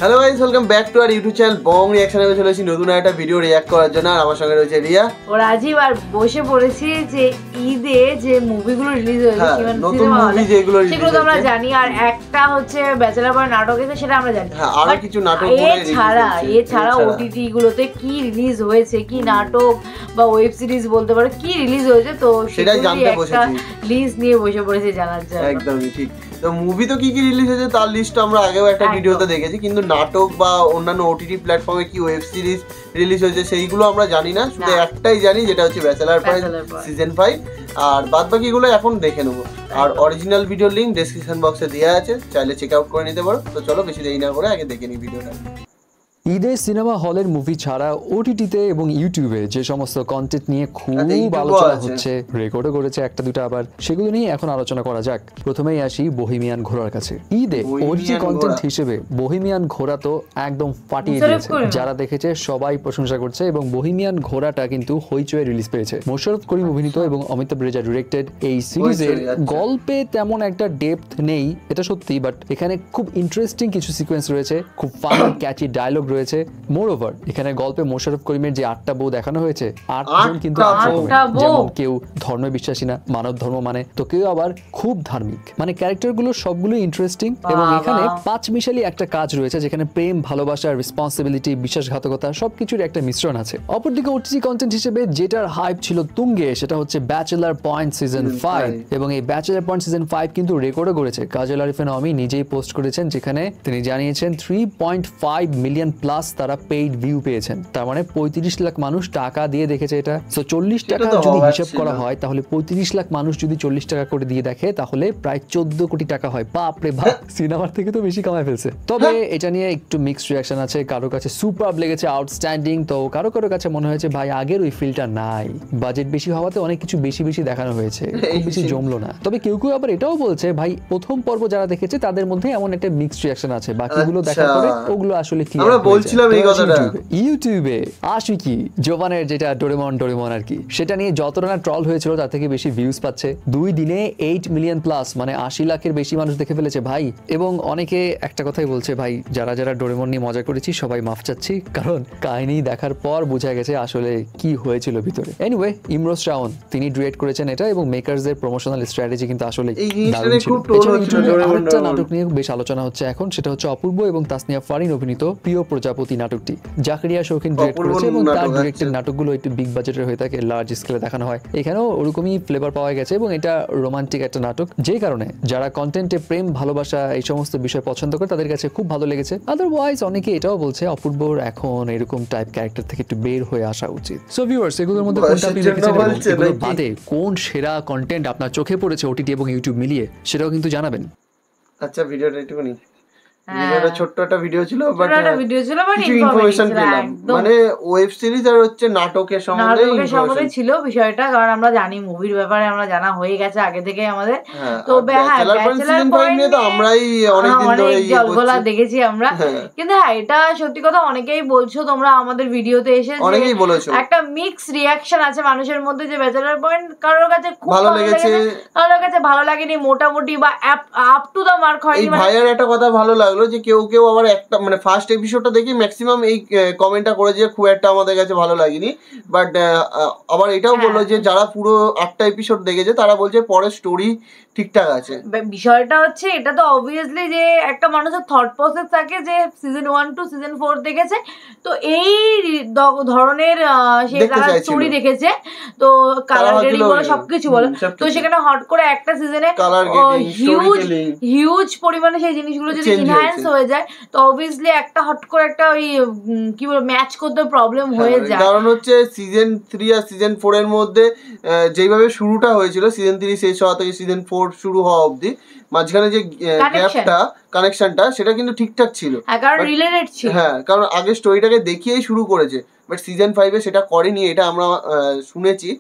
Hello guys, welcome back to our YouTube channel Bong রিঅ্যাকশনে। চলে এসেছি নতুন একটা ভিডিও রিঅ্যাক্ট করার জন্য। আর আমার সঙ্গে রয়েছে রিয়া ও রাজীব। আর বসে পড়েছি যে ঈদে যে মুভিগুলো রিলিজ হয়েছে নতুন মুভি যেগুলো সেগুলো তো আমরা জানি, আর একটা হচ্ছে ব্যাচেলর বয় নাটক আছে সেটা আমরা জানি। আর কিছু নাটক এছাড়া ওটিটি গুলোতে কি রিলিজ হয়েছে, কি নাটক বা ওয়েব সিরিজ বলতে পারো কি রিলিজ হয়েছে, তো সেটাই জানতে বসেছি। লিস্ট নিয়ে বসে পড়েছি জানার জন্য। একদমই ঠিক। তো মুভি তো কি কি রিলিজ হয়েছে তার লিস্ট আমরা আগেও একটা ভিডিওতে দেখেছি, কিন্তু নাটক বা অন্যান্য ওটিটি প্ল্যাটফর্মে কি ওয়েব সিরিজ রিলিজ হয়েছে সেইগুলো আমরা জানি না। শুধু একটাই জানি, যেটা হচ্ছে ব্যাচেলর বয় সিজন 5। আর বাদ বাকিগুলো এখন দেখে নেবো। আর অরিজিনাল ভিডিও লিংক ডেসক্রিপশন বক্সে দেওয়া আছে, চাইলে চেক আউট করে নিতে পারো। তো চলো বেশি দেরি না করে আগে দেখে নিই ভিডিওটা। ঈদে সিনেমা হলের মুভি ছাড়া ওটিটিতে এবং ইউটিউবে যে সমস্ত কন্টেন্ট নিয়ে খুব আলোচনা হচ্ছে, রেকর্ডও করেছে একটা দুটো, আবার সেগুলো নিয়ে এখন আলোচনা করা যাক। প্রথমেই আসি বহিমিয়ান ঘোড়ার কাছে। ঈদে ওটিটি কন্টেন্ট হিসেবে বহিমিয়ান ঘোড়া তো একদম ফাটিয়ে দিয়েছে। যারা দেখেছে সবাই প্রশংসা করছে, এবং বহিমিয়ান ঘোড়াটা কিন্তু হইচয়ে রিলিজ পেয়েছে। মোশাররফ করিম অভিনীত এবং অমিতাভ রেজা ডিরেক্টেড এই সিরিজের গল্পে তেমন একটা ডেপথ নেই, এটা সত্যি, বাট এখানে খুব ইন্টারেস্টিং কিছু সিকোয়েন্স রয়েছে, খুব ফানি ক্যাচি ডায়লগ রয়েছে। মোর ওভার এখানে গল্পে মোশাররফ করিমের যে 8টা বউ দেখানো হয়েছে, 8জন কিন্তু যেমন কেউ ধর্মে বিশ্বাসী না, মানব ধর্ম মানে, তো কেউ আবার খুব ধার্মিক, মানে ক্যারেক্টারগুলো সবগুলো ইন্টারেস্টিং। এবং এখানে পাঁচমিশালি একটা কাজ রয়েছে, যেখানে প্রেম, ভালোবাসা, রেসপন্সিবিলিটি, বিশ্বাসঘাতকতা সবকিছুর একটা মিশ্রণ আছে। অপরদিকে ওটিটি কন্টেন্ট হিসেবে যেটার হাইপ ছিল তুঙ্গে, সেটা হচ্ছে ব্যাচেলর পয়েন্ট সিজন 5। এবং এই ব্যাচেলর পয়েন্ট সিজন 5 কিন্তু রেকর্ডও করেছে। কাজল আরিফিন অমি নিজেই পোস্ট করেছেন, যেখানে তিনি জানিয়েছেন 3.5 মিলিয়ন প্লাস তারা পেইড ভিউ পেয়েছেন। তার মানে 35 লাখ মানুষ টাকা দিয়ে দেখেছে এটা। সো 40 টাকা যদি হিসাব করা হয়, তাহলে 35 লাখ মানুষ যদি 40 টাকা করে দিয়ে দেখে, তাহলে প্রায় 14 কোটি টাকা হয়। বাপ রে বাপ, সিনেমার থেকে তো বেশি কামায় ফেলছে। তবে এটা নিয়ে একটু মিক্সড রিঅ্যাকশন আছে। কারো কাছে সুপার লেগেছে, আউটস্ট্যান্ডিং, তো কারো কাছে মনে হয়েছে ভাই আগের ওই ফিলটা নাই, বাজেট বেশি হওয়াতে অনেক কিছু বেশি দেখানো হয়েছে, খুব বেশি জমলো না। তবে কেউ আবার এটাও বলছে ভাই প্রথম পর্ব যারা দেখেছে তাদের মধ্যে এমন একটা মিক্সড রিঅ্যাকশন আছে, বাকিগুলো দেখার পরে ওগুলো আসলে কি আমরা বলছিলাম এই কথাটা। ইউটিউবে আশিকি জোবানের যেটা ডোরেমন আর কি, সেটা নিয়ে যতটা না ট্রল হয়েছিল তার থেকে বেশি ভিউজ পাচ্ছে। 2 দিনে 8 মিলিয়ন প্লাস, মানে 80 লাখের বেশি মানুষ দেখে ফেলেছে ভাই। এবং অনেকে একটা কথাই বলছে, ভাই যারা ডোরেমন নিয়ে মজা করেছি সবাই মাফ চাচ্ছি, কারণ কাহিনী দেখার পর বোঝা গেছে আসলে কি হয়েছিল ভিতরে। এনিওয়ে, ইমরোজ শাওন তিনি ডিরেক্ট করেছেন এটা, এবং মেকারসদের প্রমোশনাল স্ট্র্যাটেজি কিন্তু আসলে দারুণ ছিল। আরেকটা নাটক নিয়ে বেশ আলোচনা হচ্ছে এখন, সেটা হচ্ছে অপূর্ব এবং তাসনিয়া ফারিন অভিনীত প্রিয় প্রজাপতি নাটকটি। জাকারিয়া শৌখিন ডিরেক্ট করেছে, এবং তার ডিরেক্টেড নাটকগুলো একটু বিগ বাজেটের হয়ে থাকে, লার্জ স্কেলে দেখানো হয়। এখানেও ওরকমই ফ্লেভার পাওয়া গেছে, এবং এটা রোমান্টিক একটা নাটক, যে কারণে যারা কন্টেন্টে প্রেম, ভালোবাসা এই সমস্ত বিষয় পছন্দ করে তাদের কাছে খুব ভালো লেগেছে। আদারওয়াইজ অনেকে এটাও বলছে অপূর্বর এখন এরকম টাইপ ক্যারেক্টার থেকে একটু বের হয়ে আসা উচিত। সো ভিউয়ার্স, এগুলোর মধ্যে কোনটা আপনি দেখেছেন, এগুলো বাদে কোন সেরা কন্টেন্ট আপনার চোখে পড়েছে ওটিটি এবং ইউটিউব মিলিয়ে, সেটাও কিন্তু জানাবেন। আচ্ছা, ভিডিওটা একটুখানি ছোট্ট একটা ভিডিও ছিল, বাট কিছু ইনফরমেশন পেলাম, মানে ওয়েব সিরিজ আর হচ্ছে নাটকের সম্বন্ধে ছিল বিষয়টা, কারণ আমরা জানি মুভির ব্যাপারে আমরা জানা হয়ে গেছে আগে থেকে আমাদের। তো ব্যাচেলর পয়েন্ট নিয়ে তো আমরাই অনেকদিন ধরে জলগোলা দেখেছি আমরা। কিন্তু হ্যাঁ, এটা সত্যি কথা, অনেকেই বলছো তোমরা আমাদের ভিডিওতে এসে, অনেকেই বলেছো একটা মিক্স রিঅ্যাকশন আছে মানুষের মধ্যে, যে ব্যাচেলর পয়েন্ট কারোর কাছে খুব ভালো লেগেছে, কারোর কাছে ভালো লাগেনি, মোটামুটি বা আপ টু দা মার্ক হয়নি। ভাইয়ার একটা কথা ভালো লাগলো, যে কেউ আবার একটা মানে ফার্স্ট এপিসোডটা দেখি ম্যাক্সিমাম এই কমেন্টটা করে যে খুব একটা আমাদের কাছে ভালো লাগেনি, বাট আবার এটাও বললো যে যারা পুরো 8টা এপিসোড দেখেছে তারা বলছে পরের স্টোরি ঠিকঠাক আছে। বিষয়টা হচ্ছে এটা তো অবভিয়াসলি যে একটা মানুষের থট প্রসেস থাকে, যে সিজন 1 টু সিজন 4 দেখেছে, তো এই ধরনের সে তারা স্টোরি দেখেছে, তো কালার গ্রেডিং বলো সবকিছু বলো, তো সেখানে হট করে একটা সিজনে হিউজ পরিমাণে সেই জিনিসগুলো যদি ইনহ্যান্স হয়ে যায়, তো অবভিয়াসলি একটা হট করে একটা ওই কি বলবো ম্যাচ করতে প্রবলেম হয়ে যায়। কারণ হচ্ছে সিজন 3 আর সিজন 4 এর মধ্যে যেভাবে শুরুটা হয়েছিল, সিজন 3 শেষ হওয়া থেকে সিজন 4 শুরু হওয়া অবধি মাঝখানে যে গ্যাপটা, কানেকশনটা, সেটা কিন্তু ঠিকঠাক ছিল, কারণ রিলেটেড ছিল। হ্যাঁ, কারণ আগে স্টোরিটাকে দেখিয়েই শুরু করেছে, বাট সিজন 5 এ সেটা করেনি, এটা আমরা শুনেছি।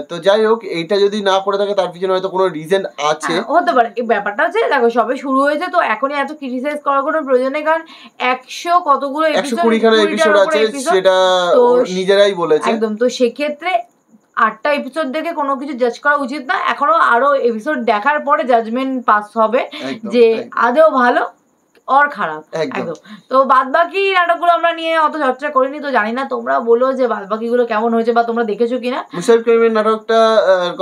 তো যাই হোক, এইটা যদি না করে থাকে তার পিছনে হয়তো কোনো রিজন আছে, হতে পারে। এই ব্যাপারটা হচ্ছে দেখো সবে শুরু হয়েছে, তো এখনই এত ক্রিটিসাইজ করার কোনো প্রয়োজন নেই, কারণ 100 কতগুলো 120 এপিসোড আছে, সেটা নিজেরাই বলেছে একদম। তো সেক্ষেত্রে 8টা এপিসোড দেখে কোনো কিছু জাজ করা উচিত না, এখনো আরো এপিসোড দেখার পরে জাজমেন্ট পাস হবে যে আদৌ ভালো और খারাপ একদম। তো বাদ বাকি নাটকগুলো আমরা নিয়ে অত চর্চা করিনি, তো জানি না তোমরা বলো যে বাদ বাকিগুলো কেমন হয়েছে বা তোমরা দেখেছো কিনা। মুশারফ করিমের নাটকটা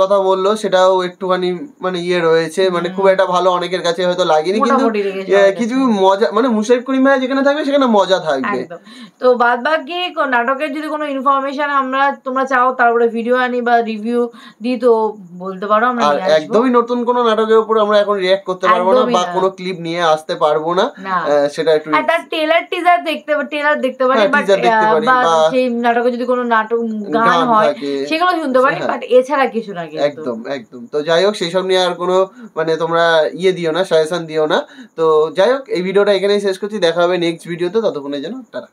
কথা বললো, সেটাও একটুখানি মানে ইয়ে রয়েছে, মানে খুব একটা ভালো অনেকের কাছে হয়তো লাগেনি, কিন্তু কিছু মজা, মানে মুশারফ করিম ভাই যেখানে থাকবে সেখানে মজা থাকবে। তো বাদ বাকি নাটকের যদি কোনো ইনফরমেশন তোমরা চাও তারপরে ভিডিও আনি বা রিভিউ দিই তো বলতে পারো, আমরা নিয়ে আসবো। একদমই নতুন কোনো নাটকের উপর আমরা এখন রিঅ্যাক্ট করতে পারবো না বা কোনো ক্লিপ নিয়ে আসতে পারবো না, সেটা একটু তার টেলার দেখতে পারি বা সেই নাটকে যদি কোনো নাটক গান হয় সেগুলো শুনতে পারি, বাট এছাড়া কিছু না। একদম একদম। তো যাই হোক, সেই সব নিয়ে আর কোনো মানে তোমরা দিও না, সাজেশন দিও না। তো যাই হোক, এই ভিডিওটা এখানেই শেষ করছি, দেখা হবে নেক্সট ভিডিওতে, ততক্ষণের জন্য টাটা।